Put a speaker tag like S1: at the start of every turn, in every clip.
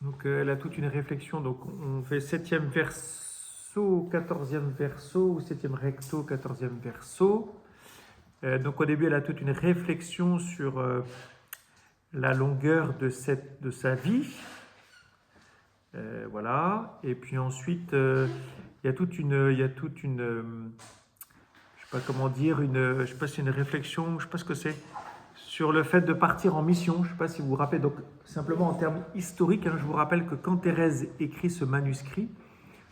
S1: Donc elle a toute une réflexion. Donc on fait 7e verso, 14e verso, ou 7e recto, 14e verso. Donc au début, elle a toute une réflexion sur la longueur de sa vie. Voilà. Et puis ensuite, il y a toute une, je sais pas comment dire, je sais pas si c'est une réflexion, je sais pas ce que c'est, sur le fait de partir en mission. Je sais pas si vous vous rappelez. Donc simplement en termes historiques, je vous rappelle que quand Thérèse écrit ce manuscrit,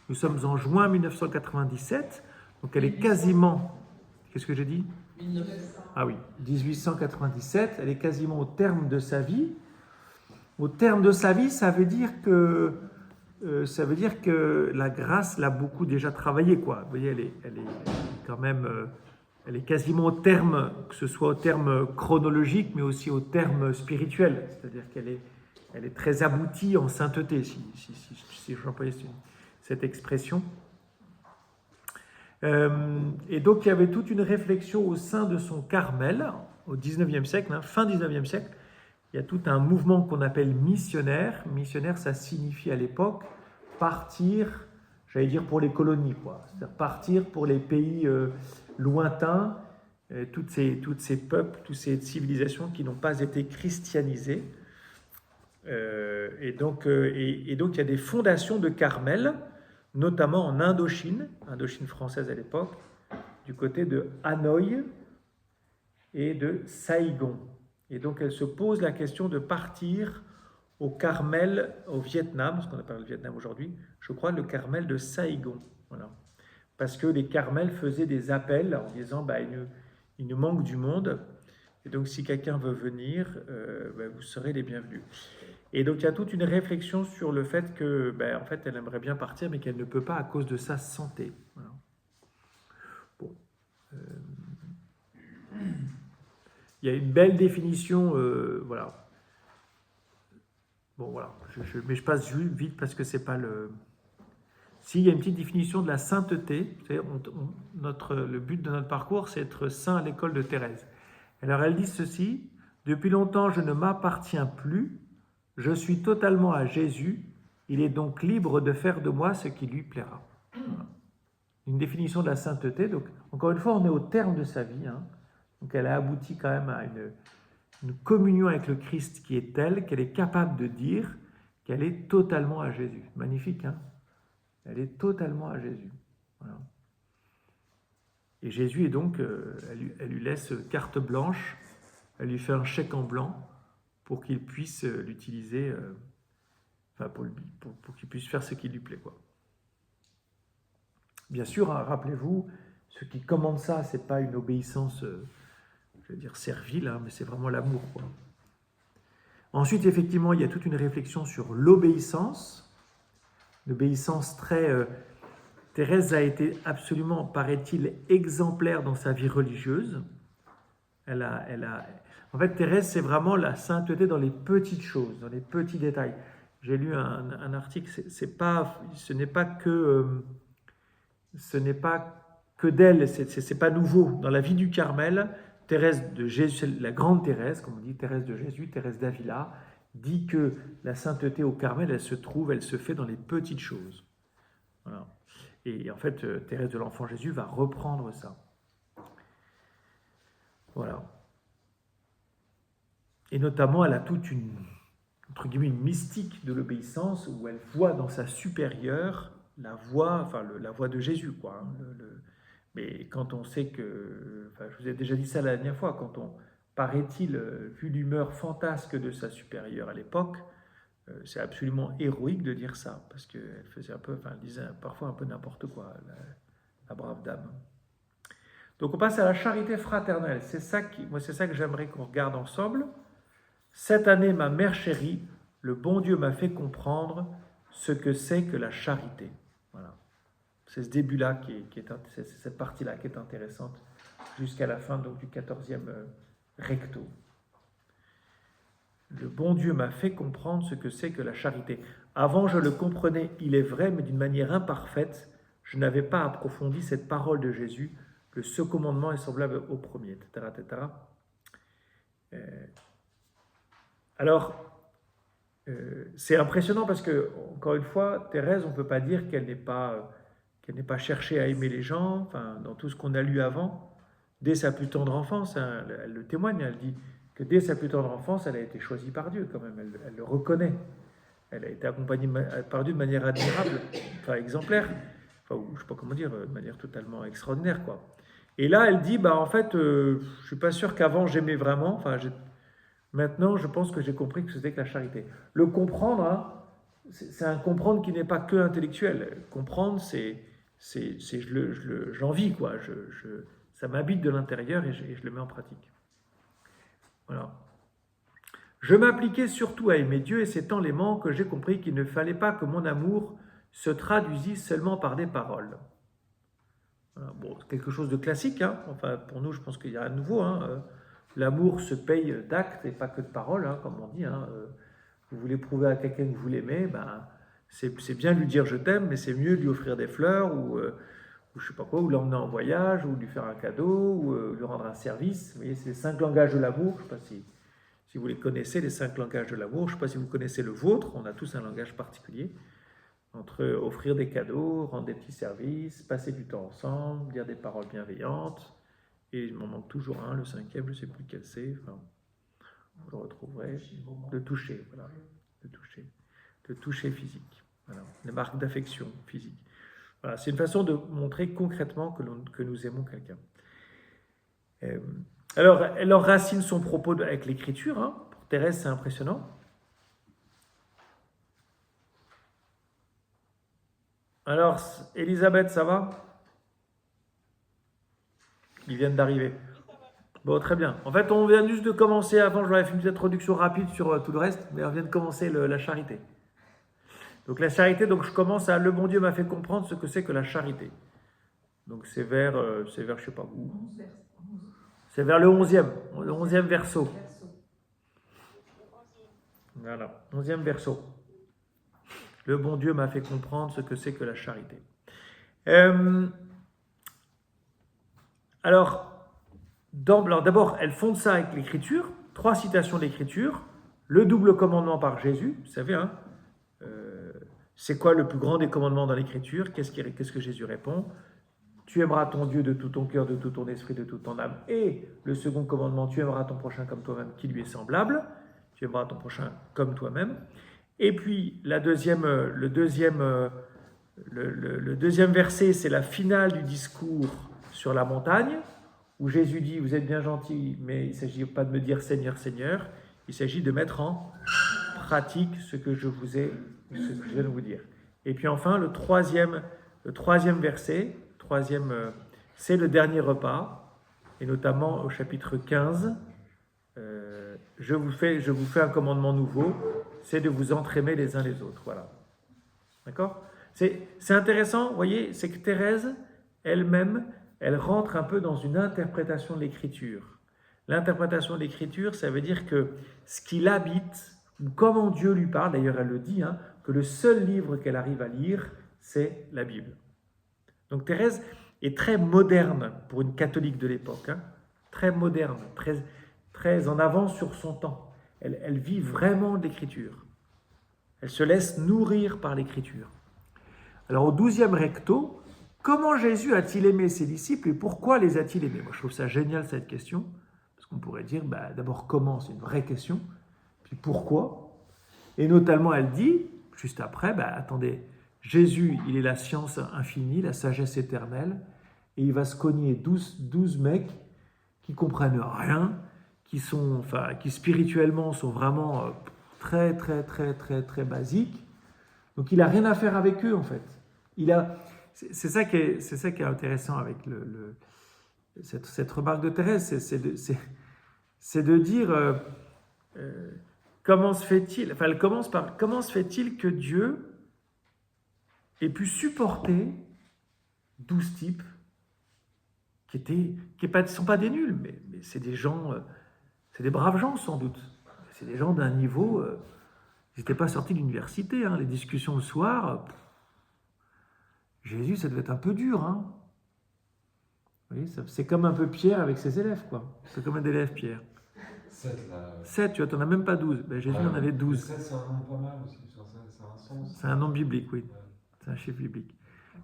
S1: nous sommes en juin 1997. Donc elle est quasiment, qu'est-ce que j'ai dit?
S2: 1900.
S1: Ah oui, 1897. Elle est quasiment au terme de sa vie. Au terme de sa vie, ça veut dire que la grâce l'a beaucoup déjà travaillé, quoi. Vous voyez, elle est quand même, elle est quasiment au terme, que ce soit au terme chronologique, mais aussi au terme spirituel. C'est-à-dire elle est très aboutie en sainteté, si j'emploie cette expression. Et donc il y avait toute une réflexion au sein de son Carmel, au 19e siècle, fin 19e siècle. Il y a tout un mouvement qu'on appelle missionnaire. Missionnaire, ça signifie à l'époque partir, j'allais dire pour les colonies, quoi. C'est-à-dire partir pour les pays lointains, toutes ces peuples, toutes ces civilisations qui n'ont pas été christianisées. Et donc il y a des fondations de Carmel, notamment en Indochine française à l'époque, du côté de Hanoï et de Saigon. Et donc elle se pose la question de partir au Carmel, au Vietnam, ce qu'on appelle le Vietnam aujourd'hui, je crois le Carmel de Saigon. Voilà. Parce que les Carmels faisaient des appels en disant il nous manque du monde, et donc si quelqu'un veut venir, vous serez les bienvenus. Et donc il y a toute une réflexion sur le fait que, en fait, elle aimerait bien partir, mais qu'elle ne peut pas à cause de sa santé. Voilà. Bon. Il y a une belle définition, voilà. Bon, voilà. Mais je passe vite parce que c'est pas le. Si, il y a une petite définition de la sainteté. Vous savez, le but de notre parcours, c'est être saint à l'école de Thérèse. Alors elle dit ceci: depuis longtemps, je ne m'appartiens plus. Je suis totalement à Jésus. Il est donc libre de faire de moi ce qui lui plaira. Voilà. Une définition de la sainteté. Donc, encore une fois, on est au terme de sa vie. Donc, elle a abouti quand même à une communion avec le Christ qui est telle qu'elle est capable de dire qu'elle est totalement à Jésus. Magnifique, hein? Elle est totalement à Jésus. Voilà. Et Jésus est donc, elle lui laisse carte blanche, elle lui fait un chèque en blanc pour qu'il puisse l'utiliser, pour qu'il puisse faire ce qui lui plaît, quoi. Bien sûr, rappelez-vous, ceux qui commandent ça, c'est pas une obéissance, je veux dire servile, mais c'est vraiment l'amour, quoi. Ensuite, effectivement, il y a toute une réflexion sur l'obéissance. L'obéissance très... Thérèse a été absolument, paraît-il, exemplaire dans sa vie religieuse. En fait, Thérèse, c'est vraiment la sainteté dans les petites choses, dans les petits détails. J'ai lu un article, ce n'est pas que d'elle, c'est pas nouveau. Dans la vie du Carmel, Thérèse de Jésus, la grande Thérèse, comme on dit, Thérèse de Jésus, Thérèse d'Avila, dit que la sainteté au Carmel, elle se fait dans les petites choses. Voilà. Et en fait, Thérèse de l'Enfant Jésus va reprendre ça. Voilà. Et notamment, elle a toute entre guillemets, une mystique de l'obéissance où elle voit dans sa supérieure la voix de Jésus, quoi. Mais quand on sait que, je vous ai déjà dit ça la dernière fois, quand on, paraît-il, vu l'humeur fantasque de sa supérieure à l'époque, c'est absolument héroïque de dire ça, parce qu'elle faisait elle disait parfois un peu n'importe quoi, la brave dame. Donc on passe à la charité fraternelle. C'est ça que j'aimerais qu'on regarde ensemble. Cette année, ma mère chérie, le bon Dieu m'a fait comprendre ce que c'est que la charité. Voilà. C'est ce début-là c'est cette partie-là qui est intéressante jusqu'à la fin donc, du 14e recto. Le bon Dieu m'a fait comprendre ce que c'est que la charité. Avant, je le comprenais, il est vrai, mais d'une manière imparfaite. Je n'avais pas approfondi cette parole de Jésus. Le second commandement est semblable au premier, etc. Alors, c'est impressionnant parce que, encore une fois, Thérèse, on ne peut pas dire qu'elle n'ait pas cherché à aimer les gens, enfin, dans tout ce qu'on a lu avant, dès sa plus tendre enfance, hein, elle le témoigne, elle dit que dès sa plus tendre enfance, elle a été choisie par Dieu quand même, elle le reconnaît. Elle a été accompagnée par Dieu de manière admirable, enfin exemplaire, enfin, je ne sais pas comment dire, de manière totalement extraordinaire, quoi. Et là, elle dit, bah en fait, je ne suis pas sûr qu'avant j'aimais vraiment, enfin, maintenant je pense que j'ai compris que c'était que la charité. Le comprendre, hein, c'est un comprendre qui n'est pas que intellectuel. Comprendre, j'en vis, quoi. Ça m'habite de l'intérieur et je le mets en pratique. Voilà. Je m'appliquais surtout à aimer Dieu et c'est en l'aimant que j'ai compris qu'il ne fallait pas que mon amour se traduisisse seulement par des paroles. Voilà. Bon, c'est quelque chose de classique, hein. Enfin, pour nous, je pense qu'il y a un nouveau. Hein. L'amour se paye d'actes et pas que de paroles, hein, comme on dit. Hein. Vous voulez prouver à quelqu'un que vous l'aimez, ben, c'est bien lui dire je t'aime, mais c'est mieux lui offrir des fleurs ou je sais pas quoi, ou l'emmener en voyage, ou lui faire un cadeau, ou lui rendre un service. Vous voyez, c'est les 5 langages de l'amour. Je ne sais pas si vous les connaissez, les 5 langages de l'amour. Je ne sais pas si vous connaissez le vôtre. On a tous un langage particulier. Entre offrir des cadeaux, rendre des petits services, passer du temps ensemble, dire des paroles bienveillantes. Et il m'en manque toujours un, le 5e, je ne sais plus lequel c'est. Enfin, vous le retrouverez. Le toucher, voilà. Le toucher. Le toucher physique. Voilà. Les marques d'affection physique. Voilà. C'est une façon de montrer concrètement que nous aimons quelqu'un. Alors, elle enracine son propos avec l'écriture. Hein. Pour Thérèse, c'est impressionnant. Alors, Elisabeth, ça va? Ils viennent d'arriver. Bon, très bien. En fait, on vient juste de commencer. Avant, je vous avais fait une petite introduction rapide sur tout le reste, mais on vient de commencer la charité. Donc, la charité, donc je commence à. Le bon Dieu m'a fait comprendre ce que c'est que la charité. Donc, c'est vers, je ne sais pas où. C'est vers le 11e verso. Voilà, 11e verso. Le bon Dieu m'a fait comprendre ce que c'est que la charité. Alors, d'abord, elle fonde ça avec l'écriture, 3 citations d'écriture, le double commandement par Jésus, vous savez, hein, c'est quoi le plus grand des commandements dans l'écriture? Qu'est-ce que Jésus répond? Tu aimeras ton Dieu de tout ton cœur, de tout ton esprit, de toute ton âme. Et le second commandement, tu aimeras ton prochain comme toi-même, qui lui est semblable. Tu aimeras ton prochain comme toi-même. Et puis, le deuxième verset, c'est la finale du discours sur la montagne, où Jésus dit, vous êtes bien gentils, mais il ne s'agit pas de me dire Seigneur, Seigneur, il s'agit de mettre en pratique ce que je viens de vous dire. Et puis enfin, le troisième verset, c'est le dernier repas, et notamment au chapitre 15, je vous fais un commandement nouveau, c'est de vous entraimer les uns les autres. Voilà. D'accord? C'est intéressant, vous voyez, c'est que Thérèse, elle-même, elle rentre un peu dans une interprétation de l'écriture. L'interprétation de l'écriture, ça veut dire que ce qui l'habite, ou comment Dieu lui parle, d'ailleurs elle le dit, hein, que le seul livre qu'elle arrive à lire, c'est la Bible. Donc Thérèse est très moderne pour une catholique de l'époque, hein, très moderne, très en avance sur son temps. Elle vit vraiment de l'écriture. Elle se laisse nourrir par l'écriture. Alors au 12e recto, comment Jésus a-t-il aimé ses disciples et pourquoi les a-t-il aimés? Moi je trouve ça génial cette question, parce qu'on pourrait dire, d'abord comment, c'est une vraie question, puis pourquoi? Et notamment elle dit, juste après, attendez, Jésus il est la science infinie, la sagesse éternelle, et il va se cogner 12 mecs qui comprennent rien, qui spirituellement sont vraiment très basiques. Donc il n'a rien à faire avec eux en fait. C'est ça qui est intéressant avec cette remarque de Thérèse, c'est de dire comment se fait-il, enfin elle commence par comment se fait-il que Dieu ait pu supporter 12 types qui ne sont pas des nuls, mais c'est des gens, c'est des braves gens sans doute. C'est des gens d'un niveau, ils n'étaient pas sortis de l'université, hein, les discussions le soir. Jésus, ça devait être un peu dur. Hein. Vous voyez, c'est comme un peu Pierre avec ses élèves, quoi. C'est comme un élève Pierre.
S2: 7 là.
S1: 7, tu vois, tu n'en as même pas 12. Ben, Jésus en avait 12.
S2: 7, c'est un nombre pas mal aussi, ça a un sens.
S1: C'est un nombre biblique, oui.
S2: Ouais.
S1: C'est un chiffre biblique.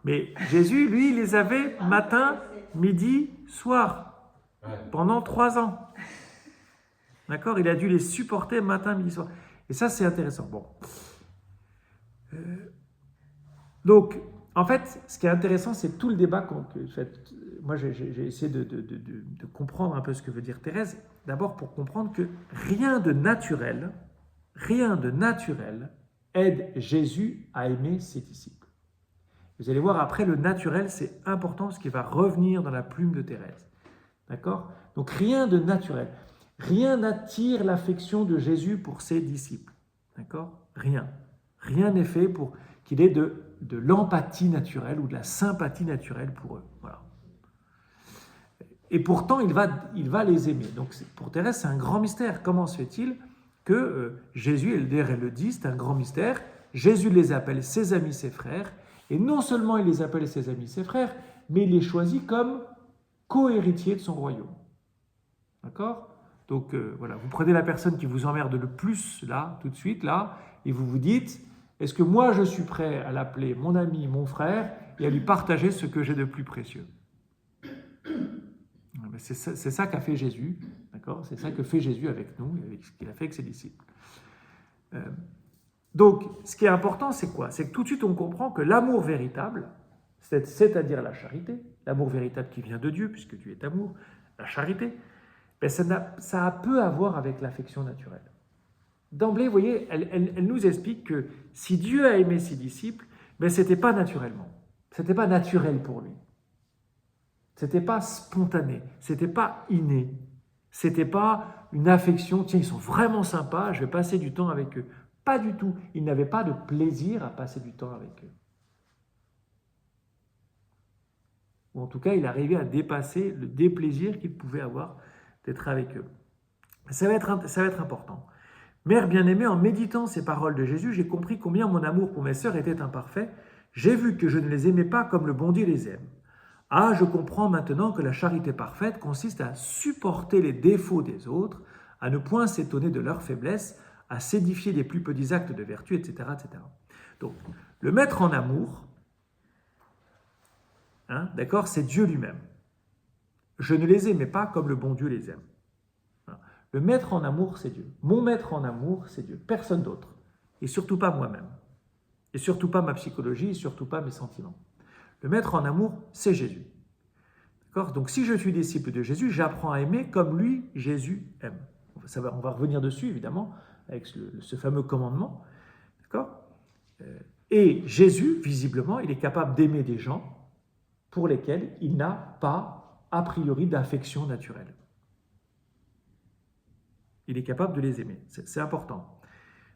S1: Mais Jésus, lui, il les avait matin, midi, soir,
S2: Ouais.
S1: pendant 3 ans. D'accord? Il a dû les supporter matin, midi, soir. Et ça, c'est intéressant. Bon. Donc, en fait, ce qui est intéressant, c'est tout le débat moi, j'ai essayé de comprendre un peu ce que veut dire Thérèse. D'abord, pour comprendre que rien de naturel aide Jésus à aimer ses disciples. Vous allez voir, après, le naturel, c'est important, ce qui va revenir dans la plume de Thérèse. D'accord? Donc, rien de naturel. Rien n'attire l'affection de Jésus pour ses disciples. D'accord? Rien. Rien n'est fait pour qu'il ait de l'empathie naturelle ou de la sympathie naturelle pour eux. Voilà. Et pourtant, il va les aimer. Donc, pour Thérèse, c'est un grand mystère. Comment se fait-il que Jésus, elle le dit, c'est un grand mystère. Jésus les appelle ses amis, ses frères. Et non seulement il les appelle ses amis, ses frères, mais il les choisit comme co-héritiers de son royaume. D'accord? Donc voilà, vous prenez la personne qui vous emmerde le plus, là, tout de suite, là, et vous vous dites, est-ce que moi je suis prêt à l'appeler mon ami, mon frère, et à lui partager ce que j'ai de plus précieux? C'est ça qu'a fait Jésus, d'accord? C'est ça que fait Jésus avec nous, et avec ce qu'il a fait avec ses disciples. Donc, ce qui est important, c'est quoi? C'est que tout de suite, on comprend que l'amour véritable, c'est-à-dire la charité, l'amour véritable qui vient de Dieu, puisque Dieu est amour, la charité, ben ça a peu à voir avec l'affection naturelle. D'emblée, vous voyez, elle nous explique que si Dieu a aimé ses disciples, ben ce n'était pas naturellement, ce n'était pas naturel pour lui. Ce n'était pas spontané, ce n'était pas inné, ce n'était pas une affection, tiens, ils sont vraiment sympas, je vais passer du temps avec eux. Pas du tout, il n'avait pas de plaisir à passer du temps avec eux. Ou en tout cas, il arrivait à dépasser le déplaisir qu'il pouvait avoir d'être avec eux. Ça va être important. Mère bien-aimée, en méditant ces paroles de Jésus, j'ai compris combien mon amour pour mes sœurs était imparfait. J'ai vu que je ne les aimais pas comme le bon Dieu les aime. Ah, je comprends maintenant que la charité parfaite consiste à supporter les défauts des autres, à ne point s'étonner de leurs faiblesses, à s'édifier des plus petits actes de vertu, etc. etc. Donc, le maître en amour, d'accord, c'est Dieu lui-même. Je ne les aimais pas comme le bon Dieu les aime. Le maître en amour, c'est Dieu. Mon maître en amour, c'est Dieu. Personne d'autre. Et surtout pas moi-même. Et surtout pas ma psychologie, et surtout pas mes sentiments. Le maître en amour, c'est Jésus. D'accord? Donc si je suis disciple de Jésus, j'apprends à aimer comme lui, Jésus, aime. On va revenir dessus, évidemment, avec ce fameux commandement. D'accord? Et Jésus, visiblement, il est capable d'aimer des gens pour lesquels il n'a pas, a priori, d'affection naturelle. Il est capable de les aimer. C'est important.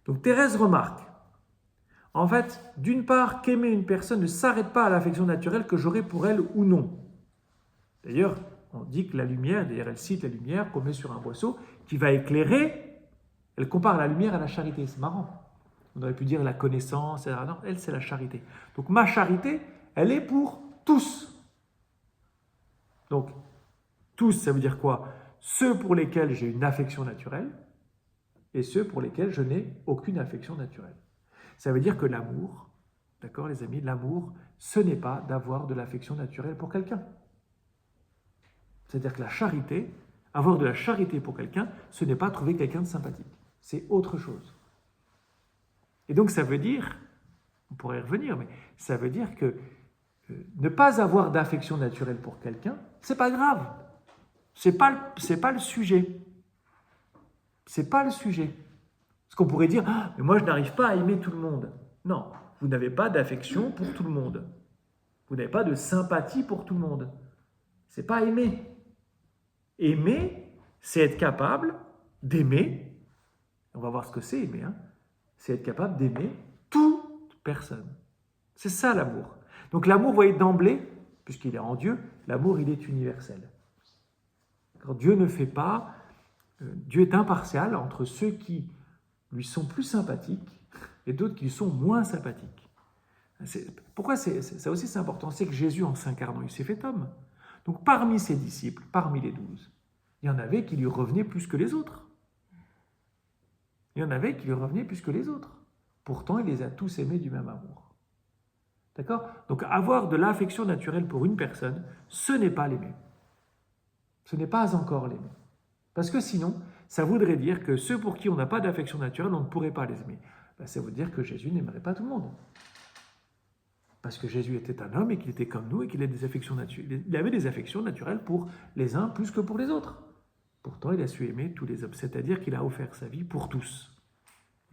S1: Donc Thérèse remarque, en fait, d'une part, qu'aimer une personne ne s'arrête pas à l'affection naturelle que j'aurai pour elle ou non. D'ailleurs, on dit que la lumière, d'ailleurs elle cite la lumière qu'on met sur un boisseau, qui va éclairer, elle compare la lumière à la charité. C'est marrant. On aurait pu dire la connaissance, etc. Non, elle, c'est la charité. Donc ma charité, elle est pour tous. Donc, tous, ça veut dire quoi? Ceux pour lesquels j'ai une affection naturelle et ceux pour lesquels je n'ai aucune affection naturelle. Ça veut dire que l'amour, d'accord les amis, l'amour, ce n'est pas d'avoir de l'affection naturelle pour quelqu'un. C'est-à-dire que la charité, avoir de la charité pour quelqu'un, ce n'est pas trouver quelqu'un de sympathique. C'est autre chose. Et donc ça veut dire, on pourrait y revenir, mais ça veut dire que ne pas avoir d'affection naturelle pour quelqu'un, c'est pas grave. C'est pas le sujet. C'est pas le sujet. Parce qu'on pourrait dire, ah, mais moi je n'arrive pas à aimer tout le monde. Non, vous n'avez pas d'affection pour tout le monde. Vous n'avez pas de sympathie pour tout le monde. C'est pas aimer. Aimer, c'est être capable d'aimer. On va voir ce que c'est aimer. C'est être capable d'aimer toute personne. C'est ça l'amour. Donc l'amour, vous voyez d'emblée, puisqu'il est en Dieu, l'amour il est universel. Dieu ne fait pas, Dieu est impartial entre ceux qui lui sont plus sympathiques et d'autres qui lui sont moins sympathiques. Pourquoi ça aussi c'est important? C'est que Jésus en s'incarnant, il s'est fait homme. Donc parmi ses disciples, parmi les 12, il y en avait qui lui revenaient plus que les autres. Il y en avait qui lui revenaient plus que les autres. Pourtant, il les a tous aimés du même amour. D'accord? Donc avoir de l'affection naturelle pour une personne, ce n'est pas l'aimer. Ce n'est pas encore l'aimer. Parce que sinon, ça voudrait dire que ceux pour qui on n'a pas d'affection naturelle, on ne pourrait pas les aimer. Ben, ça veut dire que Jésus n'aimerait pas tout le monde. Parce que Jésus était un homme et qu'il était comme nous et qu'il avait des affections naturelles. Il avait des affections naturelles pour les uns plus que pour les autres. Pourtant, il a su aimer tous les hommes. C'est-à-dire qu'il a offert sa vie pour tous.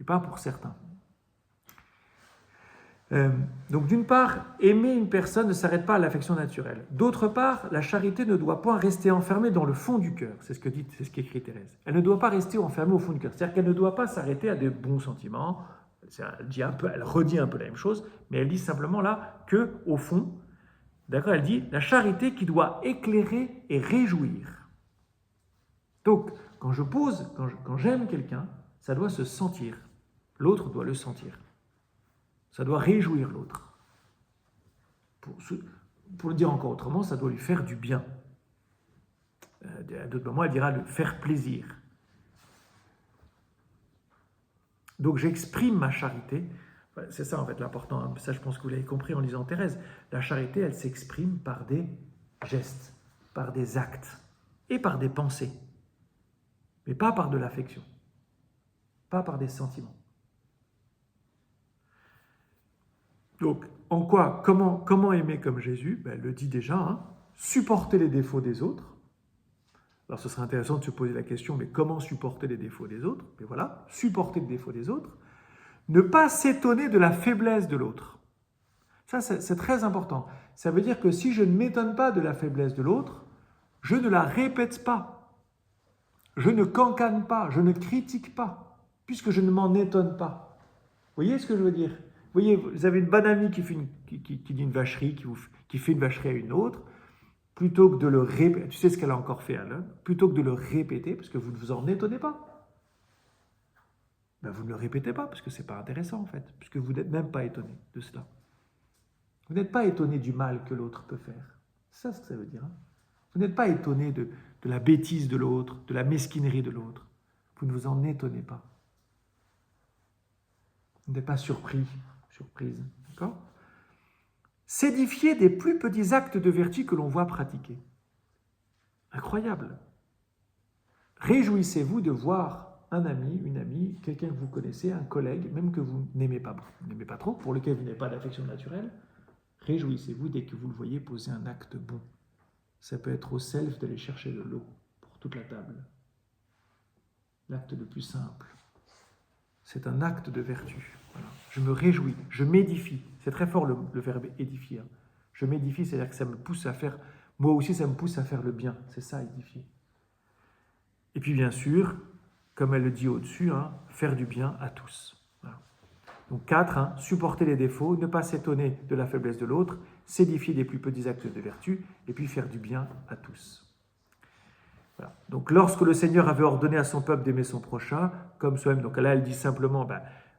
S1: Et pas pour certains. Donc d'une part, aimer une personne ne s'arrête pas à l'affection naturelle. D'autre part, la charité ne doit pas rester enfermée dans le fond du cœur. C'est ce qu'écrit Thérèse. Elle ne doit pas rester enfermée au fond du cœur. C'est-à-dire qu'elle ne doit pas s'arrêter à des bons sentiments. Elle redit un peu la même chose, mais elle dit simplement là que au fond, d'accord, elle dit la charité qui doit éclairer et réjouir. Donc quand j'aime quelqu'un, ça doit se sentir. L'autre doit le sentir. Ça doit réjouir l'autre. Pour le dire encore autrement, ça doit lui faire du bien. À d'autres moments, elle dira lui faire plaisir. Donc j'exprime ma charité. C'est ça en fait l'important. Ça, je pense que vous l'avez compris en lisant Thérèse. La charité, elle s'exprime par des gestes, par des actes et par des pensées. Mais pas par de l'affection. Pas par des sentiments. Donc, en quoi, comment aimer comme Jésus? Elle le dit déjà, hein, supporter les défauts des autres. Alors, ce serait intéressant de se poser la question, mais comment supporter les défauts des autres? Mais voilà, supporter les défauts des autres. Ne pas s'étonner de la faiblesse de l'autre. Ça, c'est très important. Ça veut dire que si je ne m'étonne pas de la faiblesse de l'autre, je ne la répète pas. Je ne cancane pas, je ne critique pas, puisque je ne m'en étonne pas. Vous voyez ce que je veux dire? Vous voyez, vous avez une bonne amie qui dit une vacherie, qui fait une vacherie à une autre, plutôt que de le répéter, tu sais ce qu'elle a encore fait à l'un, plutôt que de le répéter, parce que vous ne vous en étonnez pas. Ben, vous ne le répétez pas, parce que ce n'est pas intéressant en fait, puisque vous n'êtes même pas étonné de cela. Vous n'êtes pas étonné du mal que l'autre peut faire. C'est ça ce que ça veut dire. Hein. Vous n'êtes pas étonné de la bêtise de l'autre, de la mesquinerie de l'autre. Vous ne vous en étonnez pas. Vous n'êtes pas surprise, d'accord? S'édifier des plus petits actes de vertu que l'on voit pratiquer. Incroyable. Réjouissez-vous de voir un ami, une amie, quelqu'un que vous connaissez, un collègue, même que vous n'aimez pas trop, pour lequel vous n'avez pas d'affection naturelle. Réjouissez-vous dès que vous le voyez poser un acte bon. Ça peut être au self d'aller chercher de l'eau pour toute la table. L'acte le plus simple. C'est un acte de vertu. Voilà. Je me réjouis, je m'édifie. C'est très fort le verbe édifier. Hein. Je m'édifie, c'est-à-dire que ça me pousse à faire, moi aussi ça me pousse à faire le bien. C'est ça, édifier. Et puis bien sûr, comme elle le dit au-dessus, hein, faire du bien à tous. Voilà. Donc 4, hein, supporter les défauts, ne pas s'étonner de la faiblesse de l'autre, s'édifier des plus petits actes de vertu, et puis faire du bien à tous. Voilà. Donc lorsque le Seigneur avait ordonné à son peuple d'aimer son prochain, comme soi-même, donc là elle dit simplement,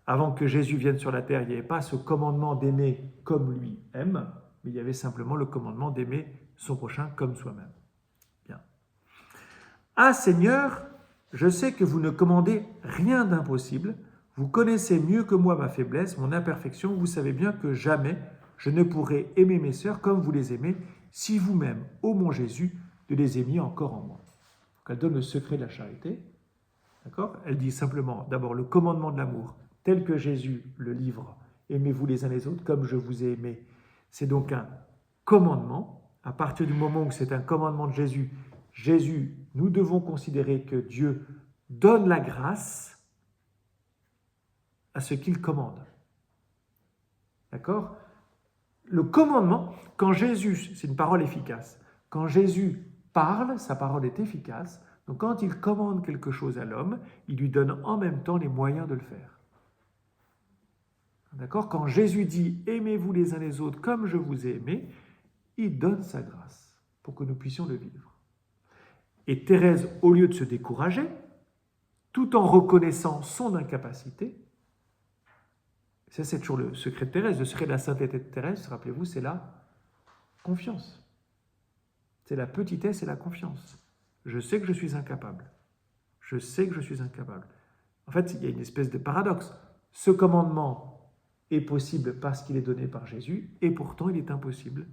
S1: avant que Jésus vienne sur la terre, il n'y avait pas ce commandement d'aimer comme lui aime, mais il y avait simplement le commandement d'aimer son prochain comme soi-même. Bien. Ah Seigneur, je sais que vous ne commandez rien d'impossible, vous connaissez mieux que moi ma faiblesse, mon imperfection, vous savez bien que jamais je ne pourrai aimer mes sœurs comme vous les aimez, si vous-même, ô mon Jésus, de les aimiez encore en moi. Donc elle donne le secret de la charité. D'accord ? Elle dit simplement, d'abord, le commandement de l'amour, tel que Jésus le livre. Aimez-vous les uns les autres comme je vous ai aimé. C'est donc un commandement. À partir du moment où c'est un commandement de Jésus, nous devons considérer que Dieu donne la grâce à ce qu'il commande. D'accord ? Le commandement, quand Jésus, c'est une parole efficace, quand Jésus parle, sa parole est efficace. Donc quand il commande quelque chose à l'homme, il lui donne en même temps les moyens de le faire. D'accord ? Quand Jésus dit « Aimez-vous les uns les autres comme je vous ai aimé », il donne sa grâce pour que nous puissions le vivre. Et Thérèse, au lieu de se décourager, tout en reconnaissant son incapacité, ça c'est toujours le secret de Thérèse, le secret de la sainteté de Thérèse, rappelez-vous, c'est la confiance. C'est la petitesse et la confiance. Je sais que je suis incapable. Je sais que je suis incapable. En fait, il y a une espèce de paradoxe. Ce commandement est possible parce qu'il est donné par Jésus, et pourtant il est impossible,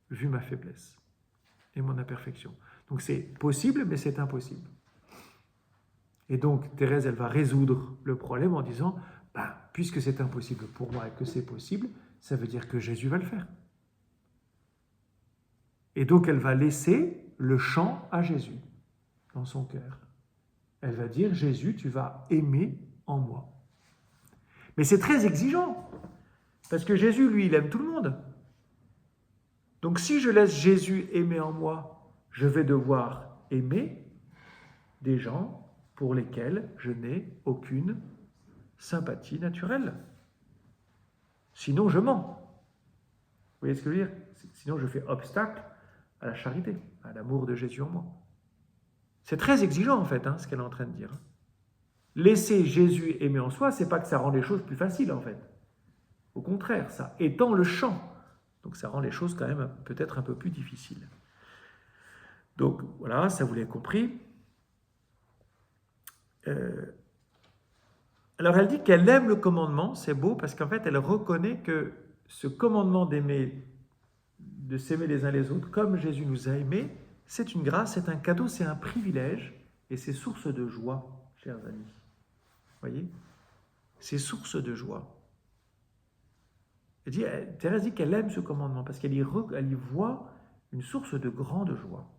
S1: vu ma faiblesse et mon imperfection. Donc c'est possible, mais c'est impossible. Et donc Thérèse, elle va résoudre le problème en disant, puisque c'est impossible pour moi et que c'est possible, ça veut dire que Jésus va le faire. Et donc elle va laisser le champ à Jésus dans son cœur. Elle va dire, Jésus, tu vas aimer en moi. Mais c'est très exigeant, parce que Jésus, lui, il aime tout le monde. Donc si je laisse Jésus aimer en moi, je vais devoir aimer des gens pour lesquels je n'ai aucune sympathie naturelle. Sinon, je mens. Vous voyez ce que je veux dire? Sinon, je fais obstacle à la charité, à l'amour de Jésus en moi. C'est très exigeant, en fait, ce qu'elle est en train de dire. Laisser Jésus aimer en soi, c'est pas que ça rend les choses plus faciles, en fait. Au contraire, ça étend le champ. Donc, ça rend les choses quand même peut-être un peu plus difficiles. Donc, voilà, ça vous l'avez compris. Alors, elle dit qu'elle aime le commandement, c'est beau, parce qu'en fait, elle reconnaît que ce commandement d'aimer, de s'aimer les uns les autres, comme Jésus nous a aimés, c'est une grâce, c'est un cadeau, c'est un privilège, et c'est source de joie, chers amis. Vous voyez? C'est source de joie. Thérèse dit qu'elle aime ce commandement, parce qu'elle y voit une source de grande joie.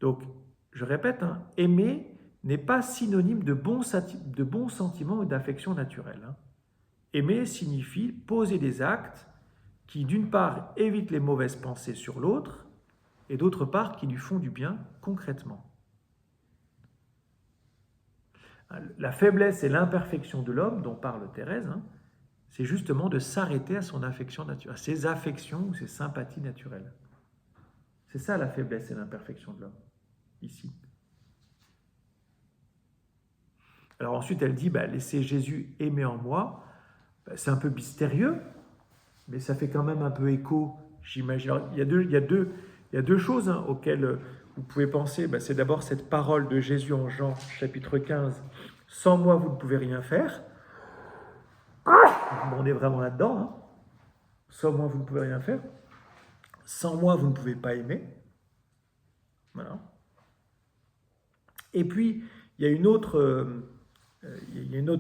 S1: Donc, je répète, aimer n'est pas synonyme de bons sentiments ou d'affection naturelle. Aimer signifie poser des actes qui, d'une part, évitent les mauvaises pensées sur l'autre, et d'autre part, qui lui font du bien concrètement. La faiblesse et l'imperfection de l'homme, dont parle Thérèse, c'est justement de s'arrêter à son affection naturelle, à ses affections ou ses sympathies naturelles. C'est ça la faiblesse et l'imperfection de l'homme, ici. Alors ensuite, elle dit, laissez Jésus aimer en moi. C'est un peu mystérieux, mais ça fait quand même un peu écho, j'imagine. Alors, il y a deux choses auxquelles vous pouvez penser. C'est d'abord cette parole de Jésus en Jean, chapitre 15. « Sans moi, vous ne pouvez rien faire. » On est vraiment là-dedans. Sans moi, vous ne pouvez rien faire. Sans moi, vous ne pouvez pas aimer. Voilà. Et puis, il y a une autre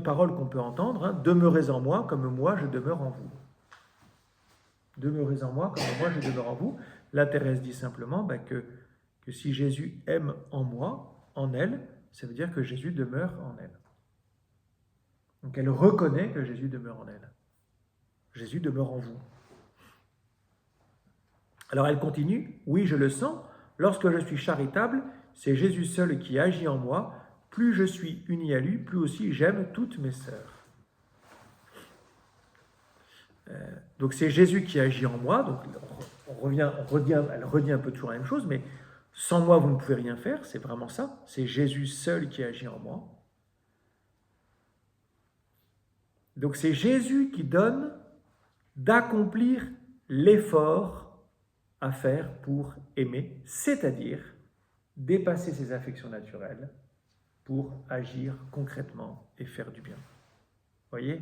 S1: parole qu'on peut entendre. Demeurez en moi comme moi, je demeure en vous. Demeurez en moi comme moi, je demeure en vous. Là, Thérèse dit simplement que si Jésus aime en moi, en elle, ça veut dire que Jésus demeure en elle. Donc elle reconnaît que Jésus demeure en elle. Jésus demeure en vous. Alors elle continue, oui, je le sens, lorsque je suis charitable, c'est Jésus seul qui agit en moi, plus je suis uni à lui, plus aussi j'aime toutes mes sœurs. Donc c'est Jésus qui agit en moi, donc elle redit un peu toujours la même chose, mais sans moi vous ne pouvez rien faire, c'est vraiment ça, c'est Jésus seul qui agit en moi. Donc c'est Jésus qui donne d'accomplir l'effort à faire pour aimer, c'est-à-dire dépasser ses affections naturelles pour agir concrètement et faire du bien. Vous voyez ?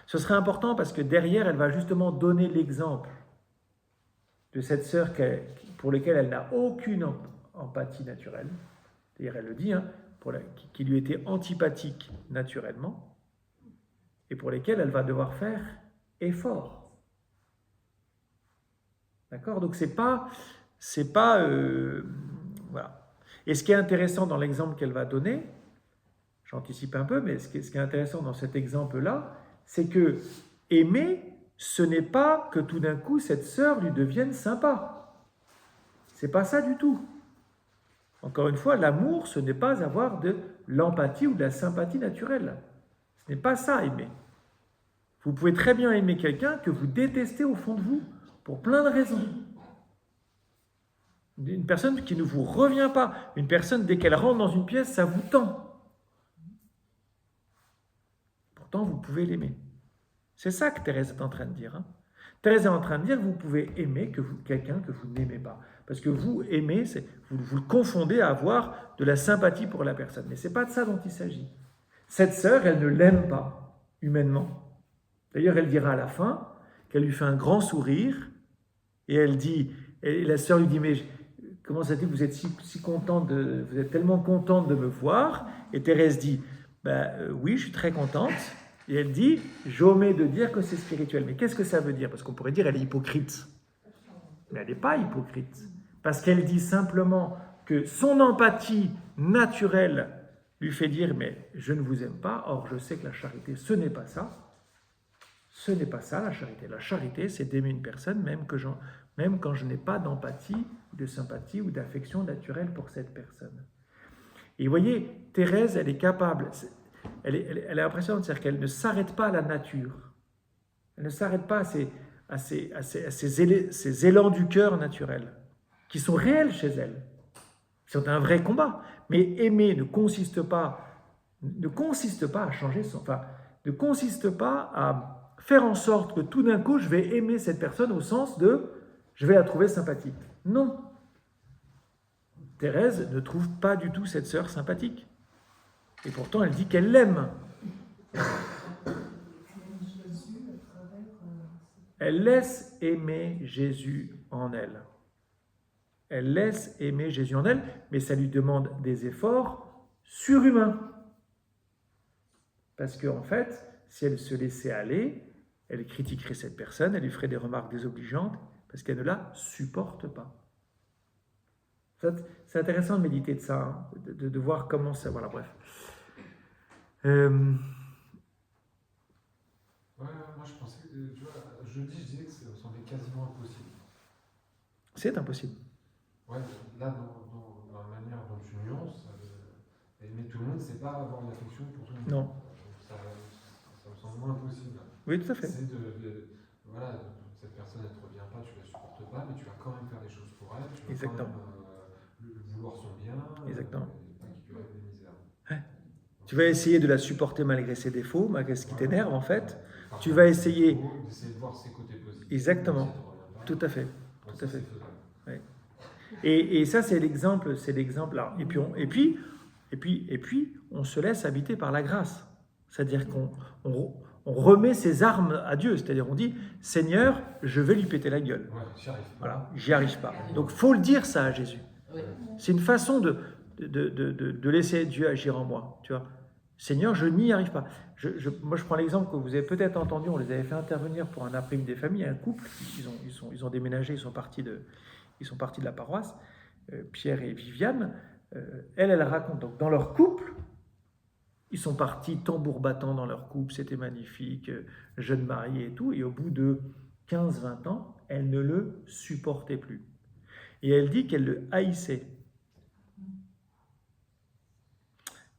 S1: Ce serait important parce que derrière, elle va justement donner l'exemple de cette sœur pour laquelle elle n'a aucune empathie naturelle. D'ailleurs, elle le dit, qui lui était antipathique naturellement, et pour lesquelles elle va devoir faire effort. D'accord ? Donc voilà. Et ce qui est intéressant dans l'exemple qu'elle va donner, j'anticipe un peu, mais ce qui est intéressant dans cet exemple-là, c'est que aimer, ce n'est pas que tout d'un coup cette sœur lui devienne sympa. C'est pas ça du tout. Encore une fois, l'amour, ce n'est pas avoir de l'empathie ou de la sympathie naturelle. Ce n'est pas ça, aimer. Vous pouvez très bien aimer quelqu'un que vous détestez au fond de vous, pour plein de raisons. Une personne qui ne vous revient pas, une personne, dès qu'elle rentre dans une pièce, ça vous tend. Pourtant, vous pouvez l'aimer. C'est ça que Thérèse est en train de dire. Thérèse est en train de dire que vous pouvez aimer quelqu'un que vous n'aimez pas. Parce que vous aimez, vous le confondez à avoir de la sympathie pour la personne. Mais ce n'est pas de ça dont il s'agit. Cette sœur, elle ne l'aime pas, humainement. D'ailleurs, elle dira à la fin qu'elle lui fait un grand sourire, et elle dit, et la sœur lui dit, mais comment ça dit, vous êtes si contente, vous êtes tellement contente de me voir. Et Thérèse dit, oui, je suis très contente. Et elle dit, j'omets de dire que c'est spirituel. Mais qu'est-ce que ça veut dire? Parce qu'on pourrait dire, elle est hypocrite. Mais elle n'est pas hypocrite. Parce qu'elle dit simplement que son empathie naturelle lui fait dire, mais je ne vous aime pas, or je sais que la charité, ce n'est pas ça. Ce n'est pas ça la charité. La charité, c'est d'aimer une personne même quand je n'ai pas d'empathie, de sympathie ou d'affection naturelle pour cette personne. Et vous voyez, Thérèse, elle est capable, elle est impressionnante, c'est-à-dire qu'elle ne s'arrête pas à la nature. Elle ne s'arrête pas à ces élans du cœur naturel, qui sont réels chez elle. C'est un vrai combat. Mais aimer ne consiste pas à changer ne consiste pas à faire en sorte que tout d'un coup, je vais aimer cette personne au sens de je vais la trouver sympathique. Non. Thérèse ne trouve pas du tout cette sœur sympathique. Et pourtant, elle dit qu'elle l'aime. Elle laisse aimer Jésus en elle. Elle laisse aimer Jésus en elle, mais ça lui demande des efforts surhumains. Parce qu'en fait, si elle se laissait aller, elle critiquerait cette personne, elle lui ferait des remarques désobligeantes, parce qu'elle ne la supporte pas. C'est intéressant de méditer de ça, hein, de voir comment ça... Voilà, bref.
S2: Ouais, moi je pensais, tu vois, je disais que ça me semblait quasiment impossible.
S1: C'est impossible.
S2: Ouais, là, dans la manière dont tu nuances, aimer tout le monde, c'est pas avoir de l'affection pour tout le monde.
S1: Non.
S2: Ça me semble moins impossible.
S1: Oui, tout à fait.
S2: C'est voilà, cette personne, elle te revient pas, tu la supportes pas, mais tu vas quand même faire des choses pour elle, tu vas
S1: Exactement.
S2: quand même vouloir son bien,
S1: Exactement.
S2: pas qu'il lui arrive des misères.
S1: Ouais. Tu vas essayer de la supporter malgré ses défauts, malgré ce qui t'énerve en fait. Tu vas essayer...
S2: D'essayer de voir ses côtés positifs.
S1: Exactement. Tout à fait. Tout à fait. Ouais. Et ça, c'est l'exemple là. Et puis, on se laisse habiter par la grâce. C'est-à-dire qu'on remet ses armes à Dieu. C'est-à-dire, on dit, Seigneur, je vais lui péter la gueule.
S2: Ouais, j'y arrive pas.
S1: Voilà, j'y arrive pas. Donc, faut le dire ça à Jésus. C'est une façon de laisser Dieu agir en moi. Tu vois, Seigneur, je n'y arrive pas. Moi, je prends l'exemple que vous avez peut-être entendu. On les avait fait intervenir pour un après-midi des familles, un couple. Ils ont déménagé. Ils sont partis de la paroisse. Pierre et Viviane. Elle raconte. Donc, dans leur couple, ils sont partis tambour battant dans leur couple. C'était magnifique, jeunes mariés et tout. Et au bout de 15-20 ans, elle ne le supportait plus. Et elle dit qu'elle le haïssait.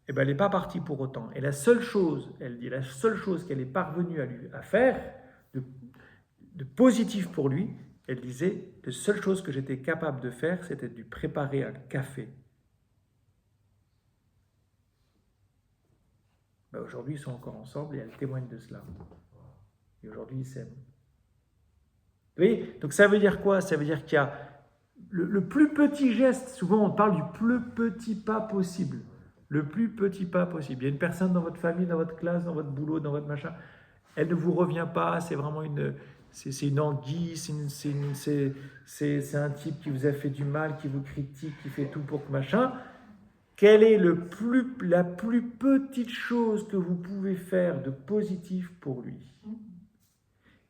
S1: Eh bien, elle n'est pas partie pour autant. Et la seule chose qu'elle est parvenue à faire de positif pour lui, elle disait, la seule chose que j'étais capable de faire, c'était de lui préparer un café. Ben, aujourd'hui, ils sont encore ensemble et elle témoigne de cela. Et aujourd'hui, ils s'aiment. Vous voyez? Donc ça veut dire quoi? Ça veut dire qu'il y a le plus petit geste, souvent on parle du plus petit pas possible. Le plus petit pas possible. Il y a une personne dans votre famille, dans votre classe, dans votre boulot, dans votre machin, elle ne vous revient pas, c'est vraiment une anguille, c'est un type qui vous a fait du mal, qui vous critique, qui fait tout pour que machin. Quelle est la plus petite chose que vous pouvez faire de positif pour lui?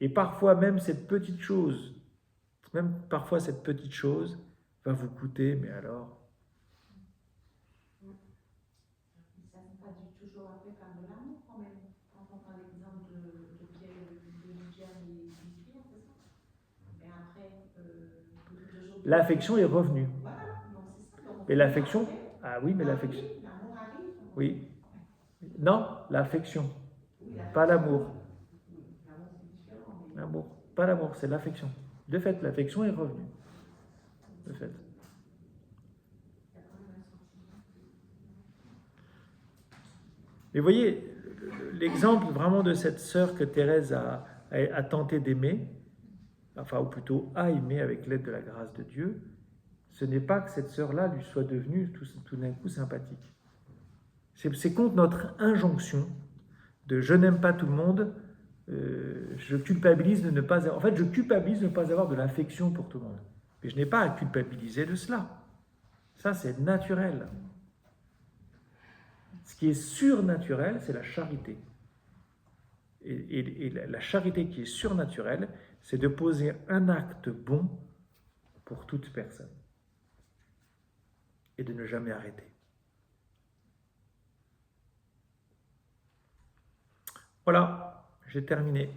S1: Et parfois même cette petite chose va vous coûter, mais alors...
S3: Ça n'est pas toujours appelé par de l'amour quand même. Quand on prend l'exemple de Pierre, de Viviane et Pierre, c'est ça. Et après,
S1: l'affection est revenue.
S3: Voilà, donc c'est ça. Donc,
S1: et l'affection, ah oui, mais l'affection.
S3: L'amour arrive.
S1: Oui. Non, l'affection.
S3: Oui,
S1: pas l'amour.
S3: Oui, l'amour c'est différent. Mais...
S1: L'amour, pas l'amour, c'est l'affection. De fait, l'affection est revenue. De fait. Mais vous voyez, l'exemple vraiment de cette sœur que Thérèse a tenté d'aimer, enfin, ou plutôt a aimé avec l'aide de la grâce de Dieu, ce n'est pas que cette sœur-là lui soit devenue tout d'un coup sympathique. C'est contre notre injonction de je n'aime pas tout le monde, je culpabilise de ne pas avoir... En fait, je culpabilise de ne pas avoir de l'affection pour tout le monde. Mais je n'ai pas à culpabiliser de cela. Ça, c'est naturel. Ce qui est surnaturel, c'est la charité. Et la charité qui est surnaturelle, c'est de poser un acte bon pour toute personne. Et de ne jamais arrêter. Voilà, j'ai terminé.